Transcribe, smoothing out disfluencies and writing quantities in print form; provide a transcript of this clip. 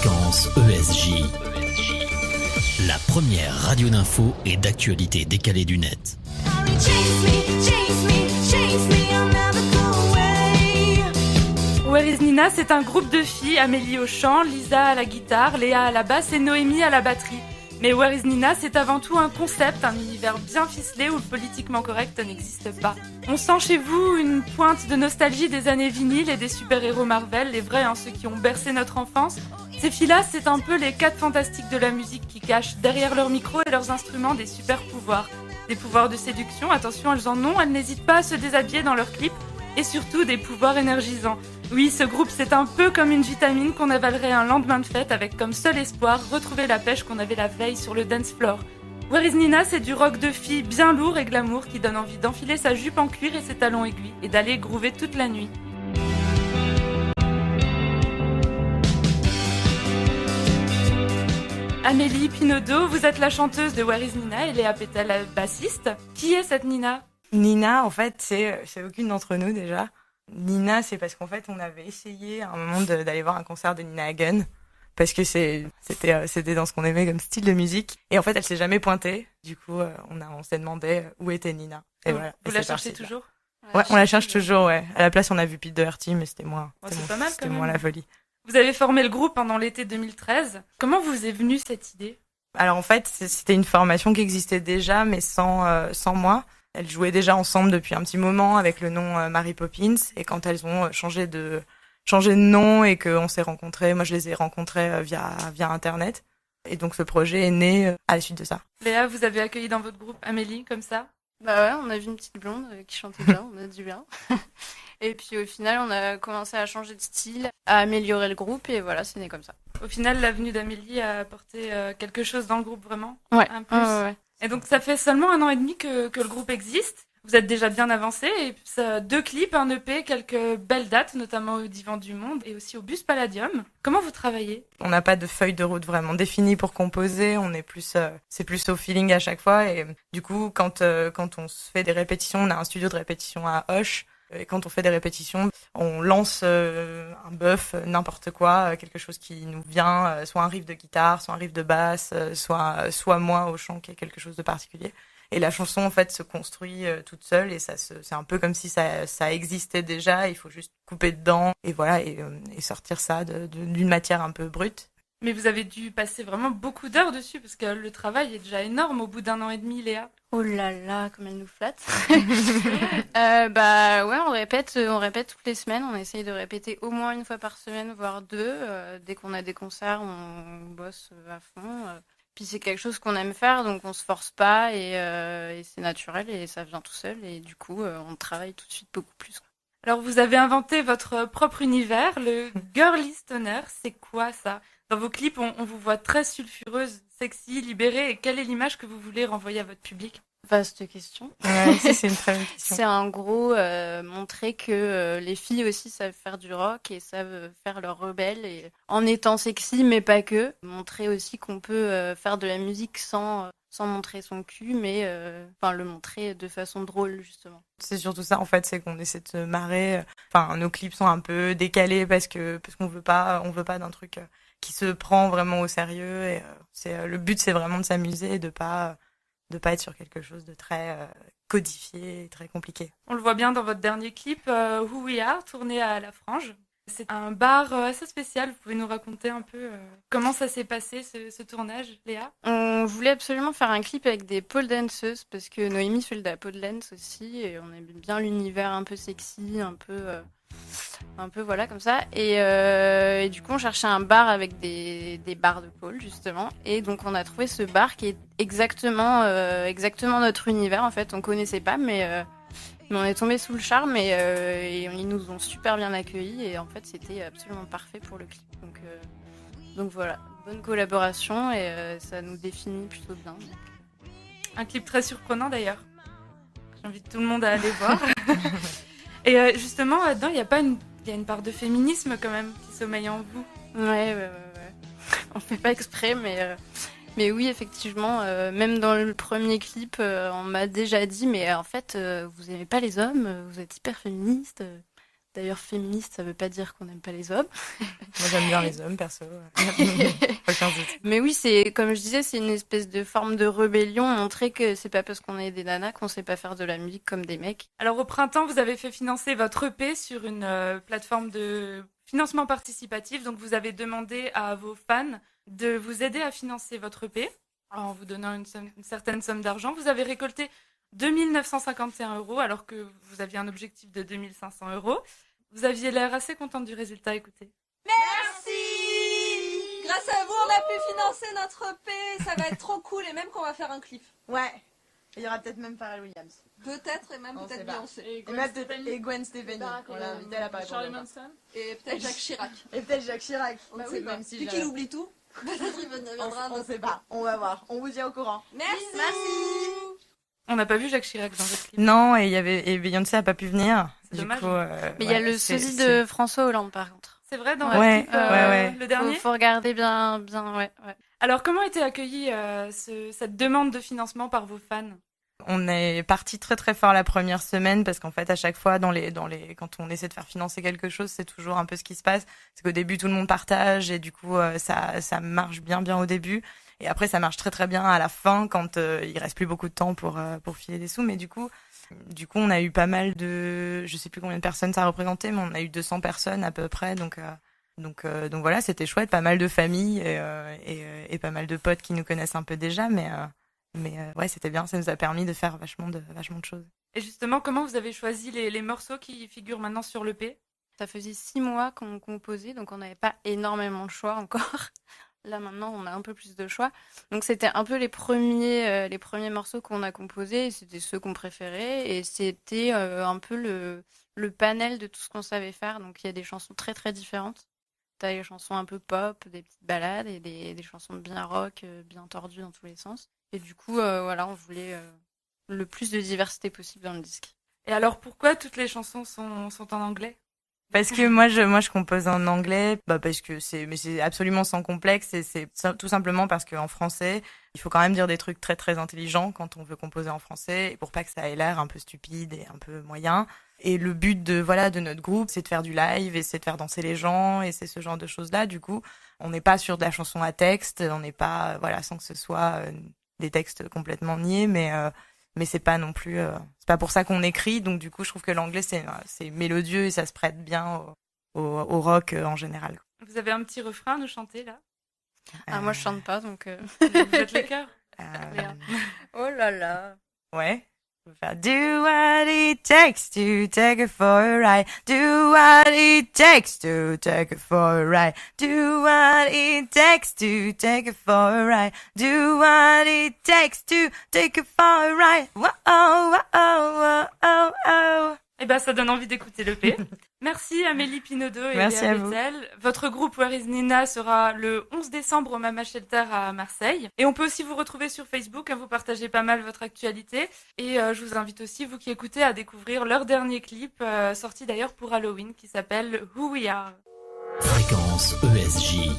Fréquence ESJ. La première radio d'info et d'actualité décalée du net. Where is Nina, c'est un groupe de filles, Amélie au chant, Lisa à la guitare, Léa à la basse et Noémie à la batterie. Mais Where is Nina, c'est avant tout un concept, un univers bien ficelé où le politiquement correct n'existe pas. On sent chez vous une pointe de nostalgie des années vinyles et des super-héros Marvel, les vrais, ceux qui ont bercé notre enfance. Ces filles-là, c'est un peu les 4 fantastiques de la musique qui cachent derrière leurs micros et leurs instruments des super-pouvoirs. Des pouvoirs de séduction, attention, elles en ont, elles n'hésitent pas à se déshabiller dans leurs clips, et surtout des pouvoirs énergisants. Oui, ce groupe, c'est un peu comme une vitamine qu'on avalerait un lendemain de fête avec comme seul espoir retrouver la pêche qu'on avait la veille sur le dance floor. Where is Nina, c'est du rock de filles bien lourd et glamour qui donne envie d'enfiler sa jupe en cuir et ses talons aiguilles et d'aller groover toute la nuit. Amélie Pinaudot, vous êtes la chanteuse de Where is Nina et Léa Pétel, la bassiste. Qui est cette Nina ? Nina, en fait, c'est aucune d'entre nous déjà. Nina, c'est parce qu'en fait, on avait essayé à un moment d'aller voir un concert de Nina Hagen parce que c'était dans ce qu'on aimait comme style de musique. Et en fait, elle s'est jamais pointée. Du coup, on s'est demandé où était Nina. Et voilà. Vous la cherchez toujours ? Ouais, on la cherche toujours, ouais. À la place, on a vu Pete Doherty, mais c'était moins. C'est pas mal quand même. Moins la folie. Vous avez formé le groupe pendant l'été 2013. Comment vous est venue cette idée ? Alors en fait, c'était une formation qui existait déjà, mais sans moi. Elles jouaient déjà ensemble depuis un petit moment avec le nom Mary Poppins. Et quand elles ont changé de nom et qu'on s'est rencontrés, moi je les ai rencontrées via Internet. Et donc ce projet est né à la suite de ça. Léa, vous avez accueilli dans votre groupe Amélie comme ça ? Bah ouais, on a vu une petite blonde qui chantait bien, on a dit bien. Et puis au final, on a commencé à changer de style, à améliorer le groupe et voilà, c'est né comme ça. Au final, la venue d'Amélie a apporté quelque chose dans le groupe vraiment ? Ouais. Un plus. Ouais. Et donc ça fait seulement 1 an et demi que le groupe existe. Vous êtes déjà bien avancé et ça, 2 clips, un EP, quelques belles dates, notamment au Divan du Monde et aussi au Bus Palladium. Comment vous travaillez ? On n'a pas de feuille de route vraiment définie pour composer. On est c'est plus au feeling à chaque fois. Et du coup, quand on se fait des répétitions, on a un studio de répétition à Auch. Et quand on fait des répétitions, on lance un bœuf, n'importe quoi, quelque chose qui nous vient, soit un riff de guitare, soit un riff de basse, soit moi au chant qui est quelque chose de particulier. Et la chanson en fait se construit toute seule et c'est un peu comme si ça existait déjà. Il faut juste couper dedans et voilà et sortir ça d'une matière un peu brute. Mais vous avez dû passer vraiment beaucoup d'heures dessus parce que le travail est déjà énorme au bout d'1 an et demi, Léa. Oh là là, comme elle nous flatte. Bah ouais, on répète toutes les semaines. On essaye de répéter au moins 1 fois par semaine, voire 2. Dès qu'on a des concerts, on bosse à fond. Puis c'est quelque chose qu'on aime faire, donc on se force pas et c'est naturel et ça vient tout seul. Et du coup, on travaille tout de suite beaucoup plus. Alors vous avez inventé votre propre univers, le Girly Stoner. C'est quoi ça ? Dans vos clips, on vous voit très sulfureuse, sexy, libérée. Et quelle est l'image que vous voulez renvoyer à votre public ? Vaste question. Ouais, c'est une très bonne question. C'est en gros montrer que les filles aussi savent faire du rock et savent faire leur rebelle et en étant sexy, mais pas que. Montrer aussi qu'on peut faire de la musique sans montrer son cul, mais le montrer de façon drôle, justement. C'est surtout ça, en fait, c'est qu'on essaie de se marrer. Enfin, nos clips sont un peu décalés parce qu'on veut pas d'un truc qui se prend vraiment au sérieux. Et le but, c'est vraiment de s'amuser et de pas être sur quelque chose de très codifié, très compliqué. On le voit bien dans votre dernier clip, Who We Are, tourné à La Frange. C'est un bar assez spécial. Vous pouvez nous raconter un peu comment ça s'est passé, ce tournage, Léa ? On voulait absolument faire un clip avec des pole danceuses parce que Noémie fait de la pole dance aussi et on aime bien l'univers un peu sexy, un peu voilà comme ça. Et du coup, on cherchait un bar avec des barres de pole justement. Et donc, on a trouvé ce bar qui est exactement notre univers. En fait, on connaissait pas, mais on est tombé sous le charme et ils nous ont super bien accueillis. Et en fait, c'était absolument parfait pour le clip. Donc voilà, bonne collaboration et ça nous définit plutôt bien. Un clip très surprenant d'ailleurs. J'invite tout le monde à aller voir. Et justement, là-dedans, il y a une part de féminisme quand même qui sommeille en vous. Ouais. On fait pas exprès, mais oui, effectivement, même dans le premier clip, on m'a déjà dit, mais en fait, vous aimez pas les hommes, vous êtes hyper féministe. D'ailleurs, féministe, ça veut pas dire qu'on n'aime pas les hommes. Moi, j'aime bien les hommes, perso. Aucun souci. Mais oui, c'est comme je disais, c'est une espèce de forme de rébellion, montrer que c'est pas parce qu'on est des nanas qu'on sait pas faire de la musique comme des mecs. Alors au printemps, vous avez fait financer votre EP sur une plateforme de financement participatif. Donc vous avez demandé à vos fans de vous aider à financer votre EP en vous donnant une certaine somme d'argent. Vous avez récolté 2 951 € alors que vous aviez un objectif de 2 500 €. Vous aviez l'air assez contente du résultat, écoutez. Merci. Grâce à vous, on a pu financer notre EP. Ça va être trop cool et même qu'on va faire un clip. Ouais. Il y aura peut-être même Pharrell Williams. Peut-être et même On peut-être sait pas. Beyoncé. Et Gwen Stefani. On l'a invité à la Paris Charlie Burger. Manson. Et peut-être Jacques Chirac. Et peut-être Jacques Chirac. On Bah ne oui, sait pas. même si Vu je- qu'il oublie tout, peut-être qu'il viendra. On sait pas. On va voir. On vous tient au courant. Merci. On n'a pas vu Jacques Chirac dans votre clip. Non, et Beyoncé a pas pu venir. C'est Du dommage. coup, Mais il y a le sosie de François Hollande, par contre. C'est vrai, dans Ouais, votre clip, ouais. le dernier. Faut regarder bien, ouais. Alors comment a été accueillie cette demande de financement par vos fans? On est parti très très fort la première semaine parce qu'en fait à chaque fois quand on essaie de faire financer quelque chose, c'est toujours un peu ce qui se passe. C'est qu'au début tout le monde partage et du coup ça marche bien au début et après ça marche très très bien à la fin quand il reste plus beaucoup de temps pour filer des sous. Mais du coup on a eu pas mal de, je sais plus combien de personnes ça a représenté, mais on a eu 200 personnes à peu près donc voilà, c'était chouette, pas mal de familles et pas mal de potes qui nous connaissent un peu déjà, mais ouais, c'était bien, ça nous a permis de faire vachement de choses. Et justement, comment vous avez choisi les morceaux qui figurent maintenant sur l'EP? Ça faisait 6 mois qu'on composait, donc on n'avait pas énormément de choix encore. Là maintenant, on a un peu plus de choix. Donc c'était un peu les premiers morceaux qu'on a composés, et c'était ceux qu'on préférait, et c'était un peu le panel de tout ce qu'on savait faire. Donc il y a des chansons très très différentes. T'as les chansons un peu pop, des petites ballades, et des chansons bien rock, bien tordues dans tous les sens. Et du coup, voilà, on voulait le plus de diversité possible dans le disque. Et alors pourquoi toutes les chansons sont en anglais? Parce que moi je compose en anglais, parce que c'est absolument sans complexe et c'est tout simplement parce qu'en français, il faut quand même dire des trucs très très intelligents quand on veut composer en français pour pas que ça ait l'air un peu stupide et un peu moyen. Et le but de notre groupe, c'est de faire du live et c'est de faire danser les gens et c'est ce genre de choses-là. Du coup, on n'est pas sur de la chanson à texte, on n'est pas sans que ce soit des textes complètement niais, mais c'est pas non plus c'est pas pour ça qu'on écrit. Donc du coup je trouve que l'anglais c'est mélodieux et ça se prête bien au rock en général. Vous avez un petit refrain à nous chanter là? Moi je chante pas, donc Vous faites le chœur? oh là là. Ouais, on peut faire do what it takes to take it for a ride, do what it takes to take it for a ride, do what it takes to take it for a ride, do what it takes to take it for a ride. Whoa, oh, oh, oh, oh. Eh ben, ça donne envie d'écouter l'EP. Merci Amélie Pinaudot et Merci Léa à vous. Bettel. Votre groupe Where is Nina sera le 11 décembre au Mama Shelter à Marseille. Et on peut aussi vous retrouver sur Facebook, vous partagez pas mal votre actualité. Et je vous invite aussi, vous qui écoutez, à découvrir leur dernier clip, sorti d'ailleurs pour Halloween, qui s'appelle Who We Are. Fréquence ESJ.